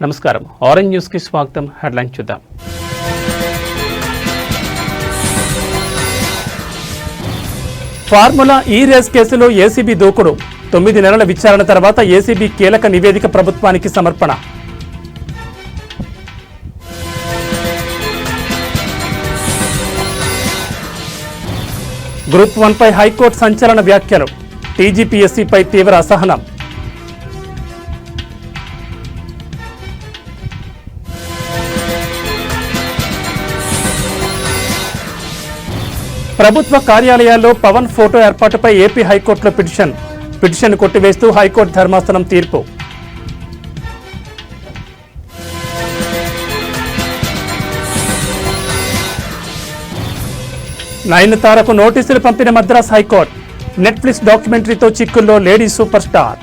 నమస్కారం. Orange news కి స్వాగతం. హెడ్లైన్ చూద్దాం. ఫార్ములా ఈ రేస్ కేసులో ఏసీబీ దూకుడు. 9 నెలల విచారణ తర్వాత ఏసీబీ కీలక నివేదిక ప్రభుత్వానికి సమర్పణ. గ్రూప్ 1 పై హైకోర్టు సంచలన వ్యాఖ్యలు. టీజీపీఎస్సీపై తీవ్ర అసహనం. ప్రభుత్వ కార్యాలయాల్లో పవన్ ఫోటో ఏర్పాటుపై ఏపీ హైకోర్టులో పిటిషన్ కొట్టివేస్తూ హైకోర్టు ధర్మాసనం తీర్పు. నయనతారకు నోటీసులు పంపిన మద్రాస్ హైకోర్టు. నెట్ఫ్లిక్స్ డాక్యుమెంటరీతో చిక్కుల్లో లేడీ సూపర్ స్టార్.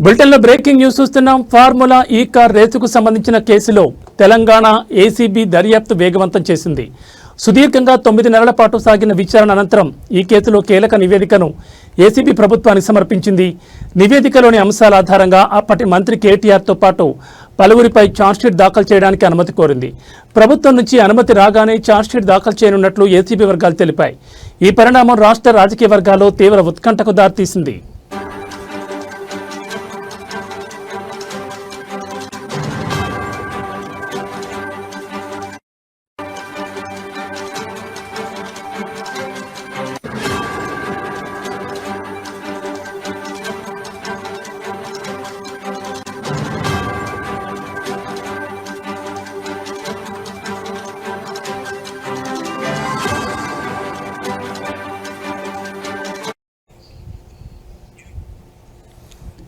బులెటిన్లో బ్రేకింగ్ న్యూస్ చూస్తున్నాం. ఫార్ములా ఈ కార్ రేసుకు సంబంధించిన కేసులో తెలంగాణ ఏసీబీ దర్యాప్తు వేగవంతం చేసింది. సుదీర్ఘంగా 9 నెలల పాటు సాగిన విచారణ అనంతరం ఈ కేసులో కీలక నివేదికను ఏసీబీ ప్రభుత్వానికి సమర్పించింది. నివేదికలోని అంశాల ఆధారంగా అప్పటి మంత్రి కేటీఆర్తో పాటు పలువురిపై ఛార్జ్షీట్ దాఖలు చేయడానికి అనుమతి కోరింది. ప్రభుత్వం నుంచి అనుమతి రాగానే ఛార్జ్షీట్ దాఖలు చేయనున్నట్లు ఏసీబీ వర్గాలు తెలిపాయి. ఈ పరిణామం రాష్ట్ర రాజకీయ వర్గాల్లో తీవ్ర ఉత్కంఠకు దారితీసింది.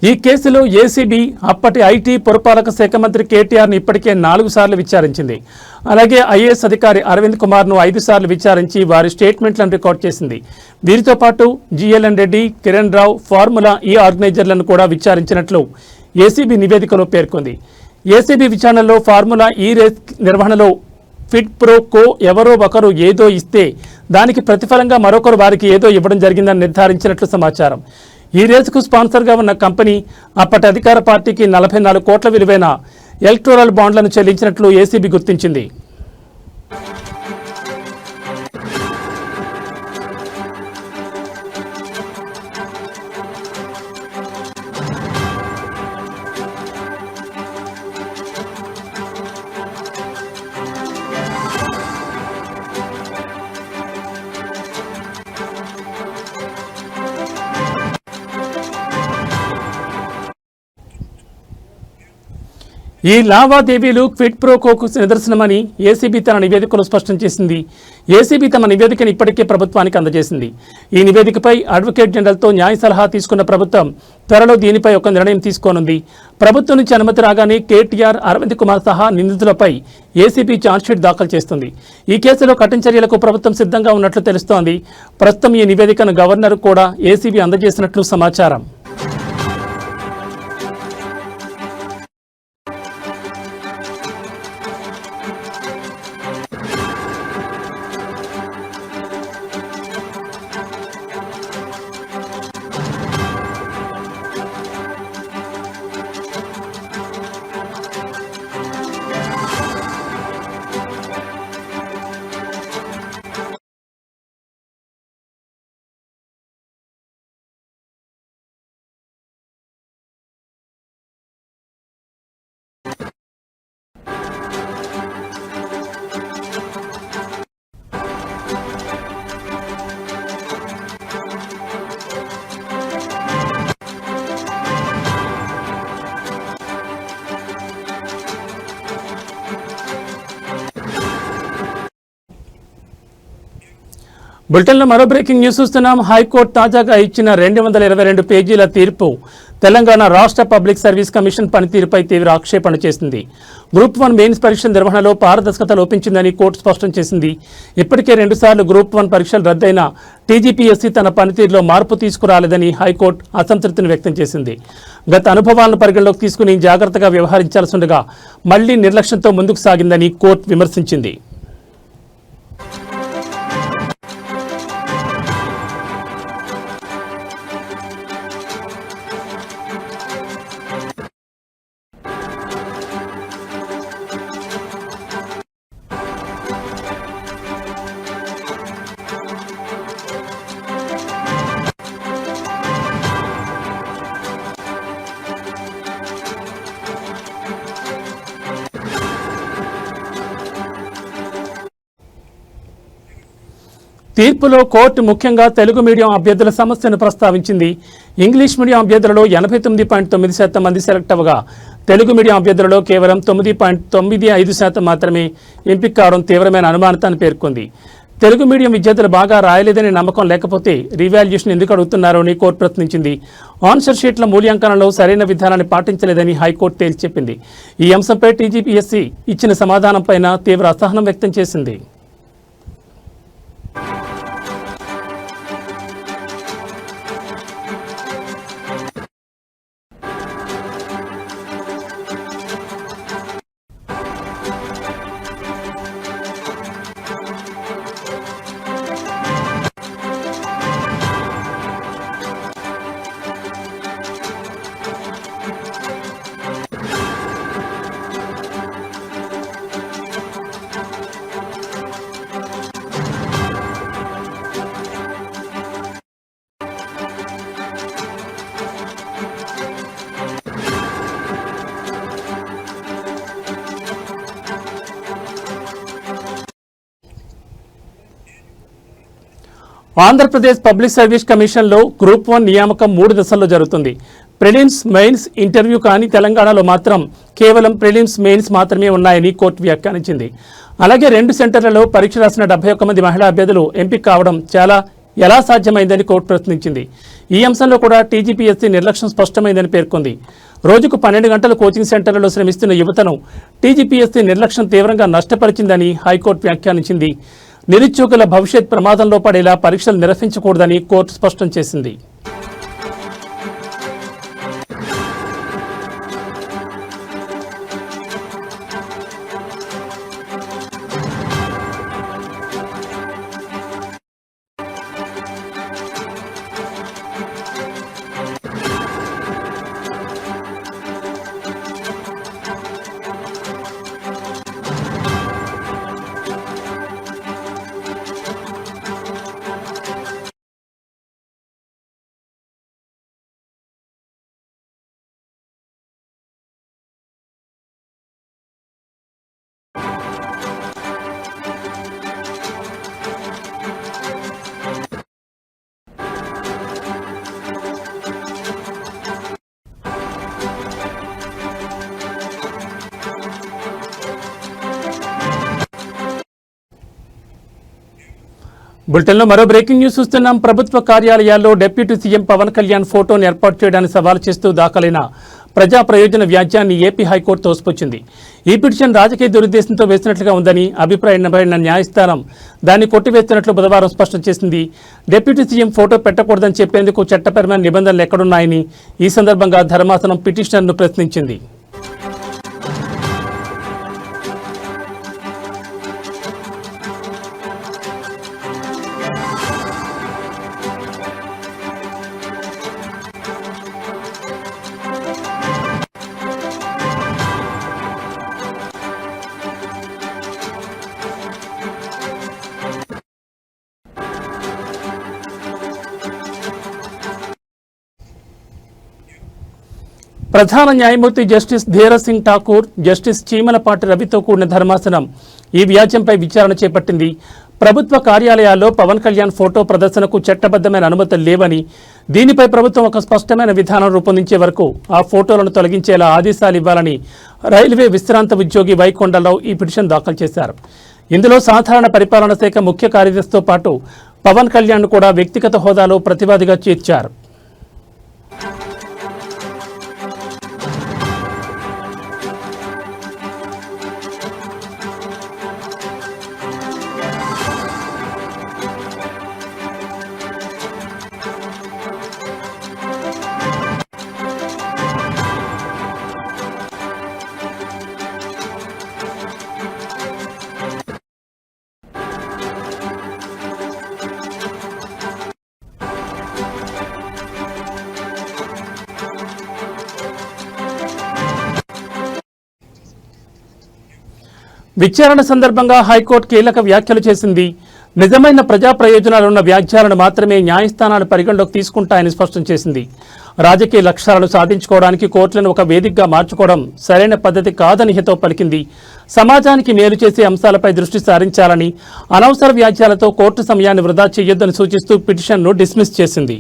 ఈ కేసులో ఏసీబీ అప్పటి ఐటీ పురపాలక శాఖ మంత్రి కేటీఆర్ను ఇప్పటికే 4 సార్లు విచారించింది. అలాగే ఐఏఎస్ అధికారి అరవింద్ కుమార్ను 5 సార్లు విచారించి వారి స్టేట్మెంట్లను రికార్డ్ చేసింది. వీరితో పాటు జీఎల్ఎన్ రెడ్డి, కిరణ్ రావు, ఫార్ములా ఈ ఆర్గనైజర్లను కూడా విచారించినట్లు ఏసీబీ నివేదికలో పేర్కొంది. ఏసీబీ విచారణలో ఫార్ములా ఈ రేస్ నిర్వహణలో ఫిట్ ప్రో కో ఎవరో ఒకరు ఏదో ఇస్తే దానికి ప్రతిఫలంగా మరొకరు వారికి ఏదో ఇవ్వడం జరిగిందని నిర్ధారించినట్లు సమాచారం. ఈ రేసుకు స్పాన్సర్గా ఉన్న కంపెనీ అప్పటి అధికార పార్టీకి 44 కోట్ల విలువైన ఎలక్టోరల్ బాండ్లను చెల్లించినట్లు ఏసీబీ గుర్తించింది. ఈ లావాదేవీలు క్విడ్ ప్రో కోకు నిదర్శనమని ఏసీబీ తన నివేదికలో స్పష్టం చేసింది. ఏసీబీ తమ నివేదికను ఇప్పటికే ప్రభుత్వానికి అందజేసింది. ఈ నివేదికపై అడ్వకేట్ జనరల్తో న్యాయ సలహా తీసుకున్న ప్రభుత్వం త్వరలో దీనిపై ఒక నిర్ణయం తీసుకోనుంది. ప్రభుత్వం నుంచి అనుమతి రాగానే కేటీఆర్, అరవింద్ కుమార్ సహా నిందితులపై ఏసీబీ ఛార్జ్షీట్ దాఖలు చేస్తుంది. ఈ కేసులో కఠిన చర్యలకు ప్రభుత్వం సిద్ధంగా ఉన్నట్లు తెలుస్తోంది. ప్రస్తుతం ఈ నివేదికను గవర్నర్ కూడా ఏసీబీ అందజేసినట్లు సమాచారం. బులెటిన్లో మరో బ్రేకింగ్ న్యూస్ చూస్తున్నాం. హైకోర్టు తాజాగా ఇచ్చిన 222 పేజీల తీర్పు తెలంగాణ రాష్ట్ర పబ్లిక్ సర్వీస్ కమిషన్ పనితీరుపై తీవ్ర ఆక్షేపణ చేసింది. గ్రూప్ 1 మెయిన్స్ పరీక్షల నిర్వహణలో పారదర్శకత లోపించిందని కోర్టు స్పష్టం చేసింది. ఇప్పటికే 2 సార్లు గ్రూప్ 1 పరీక్షలు రద్దయిన టీజీపీఎస్సీ తన పనితీరులో మార్పు తీసుకురాలేదని హైకోర్టు అసంతృప్తిని వ్యక్తం చేసింది. గత అనుభవాలను పరిగణలోకి తీసుకుని జాగ్రత్తగా వ్యవహరించాల్సి ఉండగా మళ్లీ నిర్లక్ష్యంతో ముందుకు సాగిందని కోర్టు విమర్శించింది. తీర్పులో కోర్టు ముఖ్యంగా తెలుగు మీడియం అభ్యర్థుల సమస్యను ప్రస్తావించింది. ఇంగ్లీష్ మీడియం అభ్యర్థులలో 89.9% మంది సెలెక్ట్ అవ్వగా తెలుగు మీడియం అభ్యర్థులలో కేవలం 9.95% మాత్రమే ఎంపిక కావడం తీవ్రమైన అనుమానతాన్ని పేర్కొంది. తెలుగు మీడియం విద్యార్థులు బాగా రాయలేదని నమ్మకం లేకపోతే రీవాల్యుయేషన్ ఎందుకు అడుగుతున్నారో అని కోర్టు ప్రశ్నించింది. ఆన్సర్ షీట్ల మూల్యాంకనంలో సరైన విధానాన్ని పాటించలేదని హైకోర్టు తేల్చి చెప్పింది. ఈ అంశంపై టీజీపీఎస్సీ ఇచ్చిన సమాధానంపైన తీవ్ర అసహనం వ్యక్తం చేసింది. ఆంధ్రప్రదేశ్ పబ్లిక్ సర్వీస్ కమిషన్లో గ్రూప్ 1 నియామకం 3 దశల్లో జరుగుతుంది. ప్రిలిమ్స్, మెయిన్స్, ఇంటర్వ్యూ కానీ తెలంగాణలో మాత్రం కేవలం ప్రిలిమ్స్, మెయిన్స్ మాత్రమే ఉన్నాయని కోర్టు వ్యాఖ్యానించింది. అలాగే 2 సెంటర్లలో పరీక్ష రాసిన 71 మంది మహిళా అభ్యర్థులు ఎంపిక కావడం ఎలా సాధ్యమైందని కోర్టు ప్రశ్నించింది. ఈ అంశంలో కూడా టీజీపీఎస్సీ నిర్లక్ష్యం స్పష్టమైందని పేర్కొంది. రోజుకు 12 గంటలు కోచింగ్ సెంటర్లలో శ్రమిస్తున్న యువతను టీజీపీఎస్సీ నిర్లక్ష్యం తీవ్రంగా నష్టపరిచిందని హైకోర్టు వ్యాఖ్యానించింది. నిరుద్యోగుల భవిష్యత్ ప్రమాదంలో పడేలా పరీక్షలు నిర్వహించకూడదని కోర్టు స్పష్టం చేసింది. బులెటిన్లో మరో బ్రేకింగ్ న్యూస్ చూస్తున్నాం. ప్రభుత్వ కార్యాలయాల్లో డిప్యూటీ సీఎం పవన్ కళ్యాణ్ ఫోటోను ఏర్పాటు చేయడానికి సవాల్ చేస్తూ దాఖలైన ప్రజా ప్రయోజన వ్యాజ్యాన్ని ఏపీ హైకోర్టు తోసిపుచ్చింది. ఈ పిటిషన్ రాజకీయ దురుద్దేశంతో వేసినట్లుగా ఉందని అభిప్రాయపడిన న్యాయస్థానం దాన్ని కొట్టివేస్తున్నట్లు బుధవారం స్పష్టం చేసింది. డిప్యూటీ సీఎం ఫోటో పెట్టకూడదని చెప్పేందుకు చట్టపరమైన నిబంధనలు ఎక్కడున్నాయని ఈ సందర్భంగా ధర్మాసనం పిటిషనర్ను ప్రశ్నించింది. ప్రధాన న్యాయమూర్తి జస్టిస్ ధీరజ్ సింగ్ ఠాకూర్, జస్టిస్ చీమలపాటి రవితో కూడిన ధర్మాసనం ఈ వ్యాజ్యంపై విచారణ చేపట్టింది. ప్రభుత్వ కార్యాలయాల్లో పవన్ కళ్యాణ్ ఫోటో ప్రదర్శనకు చట్టబద్ధమైన అనుమతులు లేవని, దీనిపై ప్రభుత్వం ఒక స్పష్టమైన విధానం రూపొందించే వరకు ఆ ఫోటోలను తొలగించేలా ఆదేశాలు ఇవ్వాలని రైల్వే విశ్రాంత ఉద్యోగి వైకొండరావు ఈ పిటిషన్ దాఖలు చేశారు. ఇందులో సాధారణ పరిపాలనా శాఖ ముఖ్య కార్యదర్శితో పాటు పవన్ కళ్యాణ్ కూడా వ్యక్తిగత హోదాలో ప్రతివాదిగా చేర్చారు. విచారణ సందర్భంగా హైకోర్టు కీలక వ్యాఖ్యలు చేసింది. నిజమైన ప్రజా ప్రయోజనాలున్న వ్యాఖ్యలను మాత్రమే న్యాయస్థానాలు పరిగణలోకి తీసుకుంటాయని స్పష్టం చేసింది. రాజకీయ లక్ష్యాలను సాధించుకోవడానికి కోర్టులను ఒక వేదికగా మార్చుకోవడం సరైన పద్ధతి కాదని హితవు పలికింది. సమాజానికి మేలు చేసే అంశాలపై దృష్టి సారించాలని, అనవసర వ్యాఖ్యలతో కోర్టు సమయాన్ని వృధా చేయొద్దని సూచిస్తూ పిటిషన్ను డిస్మిస్ చేసింది.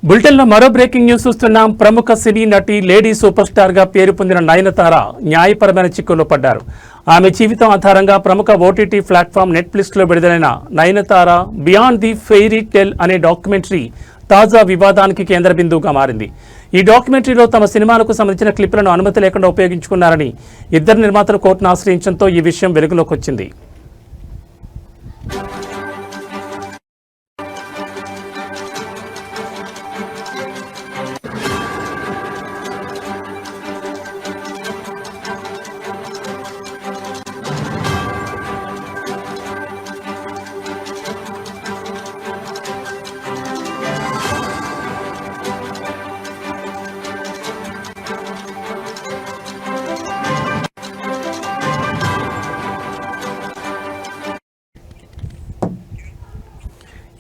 బులెటిన్లో మరో బ్రేకింగ్ న్యూస్ చూస్తున్నాం. ప్రముఖ సినీ నటి, లేడీ సూపర్ స్టార్ గా పేరు పొందిన నయనతార న్యాయపరమైన చిక్కుల్లో పడ్డారు. ఆమె జీవితం ఆధారంగా ప్రముఖ ఓటీటీ ప్లాట్ఫామ్ నెట్ఫ్లిక్స్లో విడుదలైన Nayanthara beyond the fairy tell అనే డాక్యుమెంటరీ తాజా వివాదానికి కేంద్ర బిందువుగా మారింది. ఈ డాక్యుమెంటరీలో తమ సినిమాలకు సంబంధించిన క్లిప్లను అనుమతి లేకుండా ఉపయోగించుకున్నారని ఇద్దరు నిర్మాతలు కోర్టును ఆశ్రయించడంతో ఈ విషయం వెలుగులోకి వచ్చింది.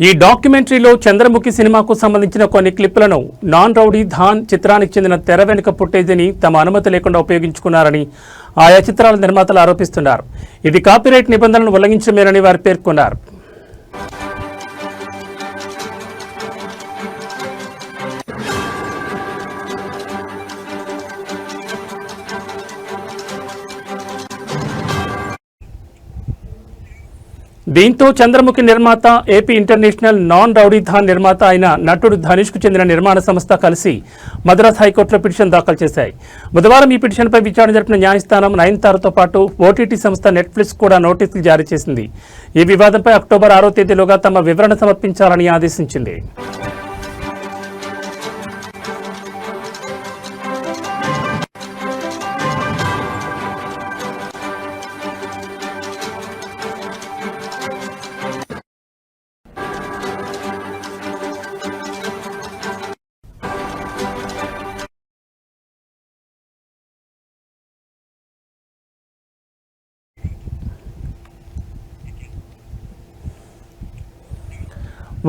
ఈ డాక్యుమెంటరీలో చంద్రముఖి సినిమాకు సంబంధించిన కొన్ని క్లిప్పులను నాన్ రౌడీ ధాన్ చిత్రానికి చెందిన తెర వెనుక ఫుటేజీని తమ అనుమతి లేకుండా ఉపయోగించుకున్నారని ఆయా చిత్రాల నిర్మాతలు ఆరోపిస్తున్నారు. ఇది కాపీరైట్ నిబంధనలను ఉల్లంఘించమేనని వారు పేర్కొన్నారు. దీంతో చంద్రముఖి నిర్మాత, AP international non rowdy Dhaan నిర్మాత అయిన నటుడు ధనుష్కు చెందిన నిర్మాణ సంస్థ కలిసి మద్రాస్ హైకోర్టులో పిటిషన్ దాఖలు చేశాయి. బుధవారం ఈ పిటిషన్పై విచారణ జరిపిన న్యాయస్థానం నయనతారతో పాటు ఓటీటీ సంస్థ నెట్ఫ్లిక్స్ కూడా నోటీసులు జారీ చేసింది. ఈ వివాదంపై అక్టోబర్ 6వ తేదీలోగా తమ వివరణ సమర్పించాలని ఆదేశించింది.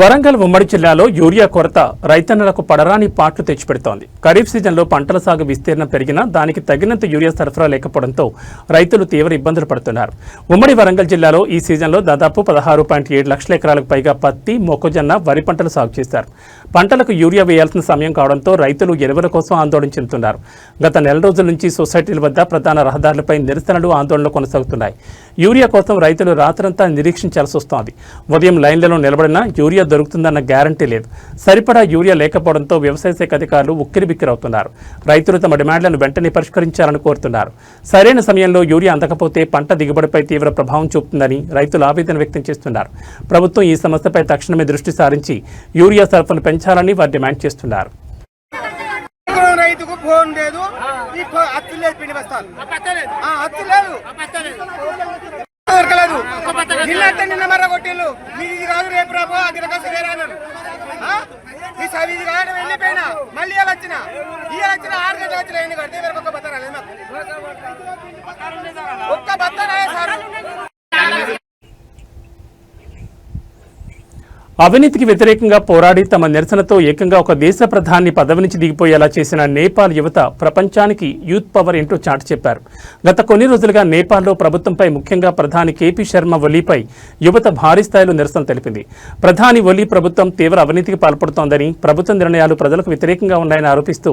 వరంగల్ ఉమ్మడి జిల్లాలో యూరియా కొరత రైతన్నలకు పడరాని పాట్లు తెచ్చిపెడుతోంది. ఖరీఫ్ సీజన్లో పంటల సాగు విస్తీర్ణం పెరిగినా దానికి తగినంత యూరియా సరఫరా లేకపోవడంతో రైతులు తీవ్ర ఇబ్బందులు పడుతున్నారు. ఉమ్మడి వరంగల్ జిల్లాలో ఈ సీజన్లో దాదాపు 16.7 లక్షల ఎకరాలకు పైగా పత్తి, మొక్కజొన్న, వరి పంటలు సాగు చేశారు. పంటలకు యూరియా వేయాల్సిన సమయం కావడంతో రైతులు ఎరువుల కోసం ఆందోళన చెందుతున్నారు. గత నెల రోజుల నుంచి సొసైటీల వద్ద ప్రధాన రహదారులపై నిరసనలు, ఆందోళనలు కొనసాగుతున్నాయి. యూరియా కోసం రైతులు రాత్రంతా నిరీక్షించాల్సి వస్తోంది. ఉదయం లైన్లలో నిలబడినా యూరియా దొరుకుతుందన్న గ్యారంటీ లేదు. సరిపడా యూరియా లేకపోవడంతో వ్యవసాయ శాఖ అధికారులు ఉక్కిరిబిక్కిరవుతున్నారు. రైతులు తమ డిమాండ్లను వెంటనే పరిష్కరించాలని కోరుతున్నారు. సరైన సమయంలో యూరియా అందకపోతే పంట దిగుబడిపై తీవ్ర ప్రభావం చూపుతుందని రైతులు ఆవేదన వ్యక్తం చేస్తున్నారు. ప్రభుత్వం ఈ సమస్యపై తక్షణమే దృష్టి సారించి యూరియా సరఫరాను పెంచాలని వారు డిమాండ్ చేస్తున్నారు. రైతుకు ఫోన్ లేదు, అత్తు లేదు, పిండి బస్తాలు అత్తు లేదు, దొరకలేదు. నిన్న మర్ర కొట్టిళ్ళు, ఇది రాదు రేపు రాబో అది రకం అన్నారు. ఈ సవి ఇది కాదు వెళ్ళిపోయినా మళ్ళీ వచ్చిన 6 గంటలు వచ్చిన ఎన్ని కడితే ఒక్క బత్త రాలేదు. మాకు ఒక్క బత్త రాలేదు సార్. అవినీతికి వ్యతిరేకంగా పోరాడి తమ నిరసనతో ఏకంగా ఒక దేశ ప్రధాని పదవి నుంచి దిగిపోయేలా చేసిన నేపాల్ యువత ప్రపంచానికి యూత్ పవర్ ఏంటో చాటి చెప్పారు. గత కొన్ని రోజులుగా నేపాల్లో ప్రభుత్వంపై, ముఖ్యంగా ప్రధాని కేపీ శర్మ ఒలీపై యువత భారీ స్థాయిలో నిరసన తెలిపింది. ప్రధాని ఒలీ ప్రభుత్వం తీవ్ర అవినీతికి పాల్పడుతోందని, ప్రభుత్వ నిర్ణయాలు ప్రజలకు వ్యతిరేకంగా ఉన్నాయని ఆరోపిస్తూ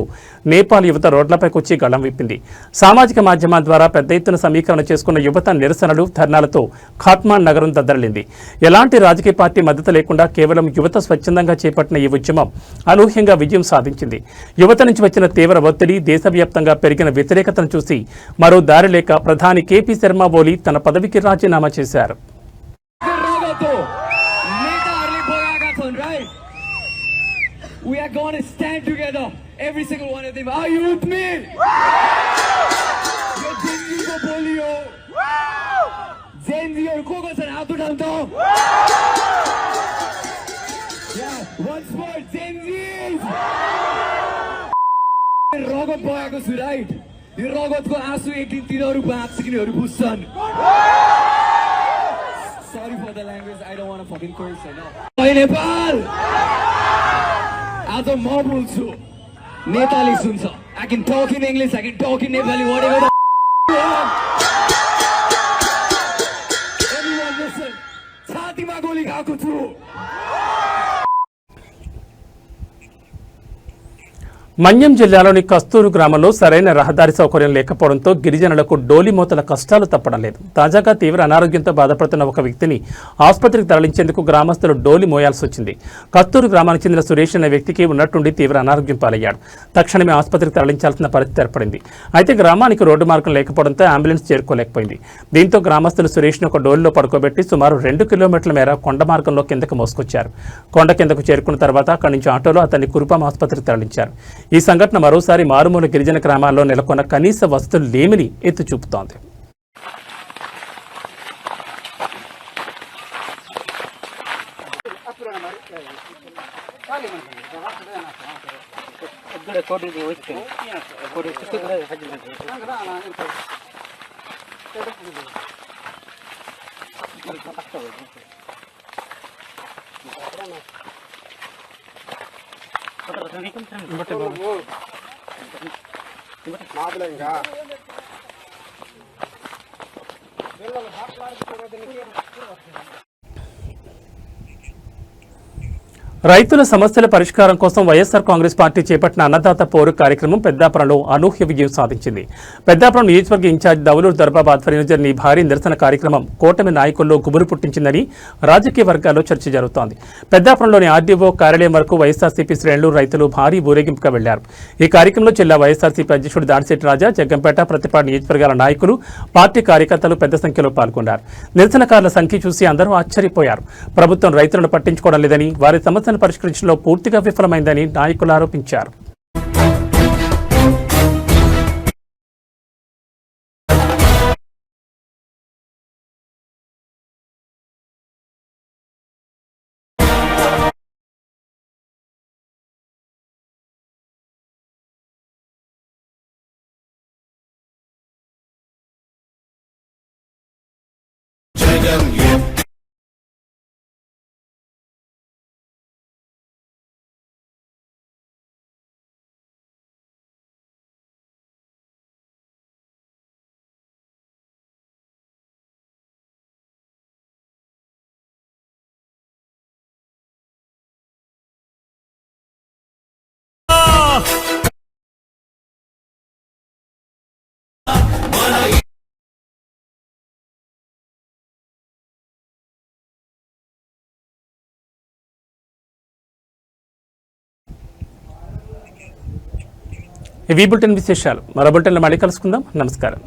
నేపాల్ యువత రోడ్లపైకి వచ్చి గళం విప్పింది. సామాజిక మాధ్యమాల ద్వారా పెద్ద ఎత్తున సమీకరణ చేసుకున్న యువత నిరసనలు, ధర్నాలతో ఖాట్మాండ్ నగరం దద్దరిల్లింది. ఎలాంటి రాజకీయ పార్టీ మద్దతు లేకుండా కేవలం యువత స్వచ్ఛందంగా చేపట్టిన ఈ ఉద్యమం అనూహ్యంగా విజయం సాధించింది. యువత నుంచి వచ్చిన తీవ్ర ఒత్తిడి, దేశవ్యాప్తంగా పెరిగిన వ్యతిరేకతను చూసి మరో దారి లేక ప్రధాని కేపీ శర్మ ఒలీ తన పదవికి రాజీనామా చేశారు. Once more, Gen Zs! रगत बगाएको छु राइट. यो रगतको आँसु एक दिन तिनीहरू भाँच्किनेहरू बुझ्छन्. Sorry for the language, I don't want to fucking curse हैन. ओइ नेपाल, आज म बोल्छु, Nepali सुन्छ. I can talk in English, I can talk in Nepali, whatever the everyone listen. छातीमा गोली खाएको छु. మన్యం జిల్లాలోని కస్తూరు గ్రామంలో సరైన రహదారి సౌకర్యం లేకపోవడంతో గిరిజనులకు డోలిమోతల కష్టాలు తప్పడం లేదు. తాజాగా తీవ్ర అనారోగ్యంతో బాధపడుతున్న ఒక వ్యక్తిని ఆసుపత్రికి తరలించేందుకు గ్రామస్తులు డోలి మోయాల్సి వచ్చింది. కస్తూరు గ్రామానికి చెందిన సురేష్ అనే వ్యక్తికి ఉన్నట్టుండి తీవ్ర అనారోగ్యం పాలయ్యాడు. తక్షణమే ఆసుపత్రికి తరలించాల్సిన పరిస్థితి ఏర్పడింది. అయితే గ్రామానికి రోడ్డు మార్గం లేకపోవడంతో అంబులెన్స్ చేరుకోలేకపోయింది. దీంతో గ్రామస్తులు సురేష్ను ఒక డోలిలో పడుకోబెట్టి సుమారు 2 కిలోమీటర్ల మేర కొండ మార్గంలో కిందకు మోసుకొచ్చారు. కొండ కిందకు చేరుకున్న తర్వాత అక్కడి నుంచి ఆటోలో అతన్ని కురుపాం ఆసుపత్రికి తరలించారు. ఈ సంఘటన మరోసారి మారుమూల గిరిజన గ్రామాల్లో నెలకొన్న కనీస వసతులు లేమిని ఎత్తి చూపుతోంది. రైతుల సమస్యల పరిష్కారం కోసం వైఎస్ఆర్ కాంగ్రెస్ పార్టీ చేపట్టిన అన్నదాత పోరు కార్యక్రమం పెద్దాపురంలో అనూహ్య విజయం సాధించింది. పెద్దాపురం నియోజకవర్గ ఇన్ఛార్జ్ దౌలూరు దర్బాబ్ ఆధ్వర్యంలో జరిగిన ఈ భారీ నిరసన కార్యక్రమం కూటమి నాయకుల్లో గుబురు పుట్టించిందని రాజకీయ వర్గాల్లో చర్చ జరుగుతోంది. పెద్దాపురంలోని ఆర్డీఓ కార్యాలయం వరకు వైఎస్ఆర్సీపీ శ్రేణులు, రైతులు భారీ ఊరేగింపుగా వెళ్లారు. ఈ కార్యక్రమంలో జిల్లా వైఎస్ఆర్సీపీ అధ్యక్షుడు దాడిశెట్టి రాజా, జగ్గంపేట, ప్రతిపాడు నియోజకవర్గాల నాయకులు, పార్టీ కార్యకర్తలు పెద్ద సంఖ్యలో పాల్గొన్నారు. నిరసనకారుల సంఖ్య చూసి అందరూ ఆశ్చర్యపోయారు. ప్రభుత్వం రైతులను పట్టించుకోవడం లేదని, వారి సమస్యను పరిష్కరించడంలో పూర్తిగా విఫలమైందని నాయకులు ఆరోపించారు. ఇవి బులెటిన్ విశేషాలు. మరో బులెటిన్లో మళ్ళీ కలుసుకుందాం. నమస్కారం.